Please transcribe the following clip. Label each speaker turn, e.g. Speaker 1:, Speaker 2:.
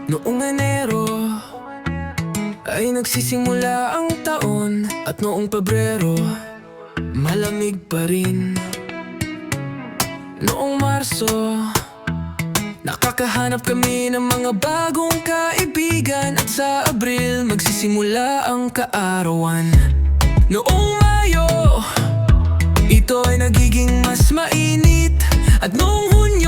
Speaker 1: Noong Enero ay nagsisimula ang taon, at noong Pebrero malamig pa rin. Noong Marso nakakahanap kami ng mga bagong kaibigan, at sa Abril magsisimula ang kaarawan. Noong Mayo ito ay nagiging mas mainit, at noong Hunyo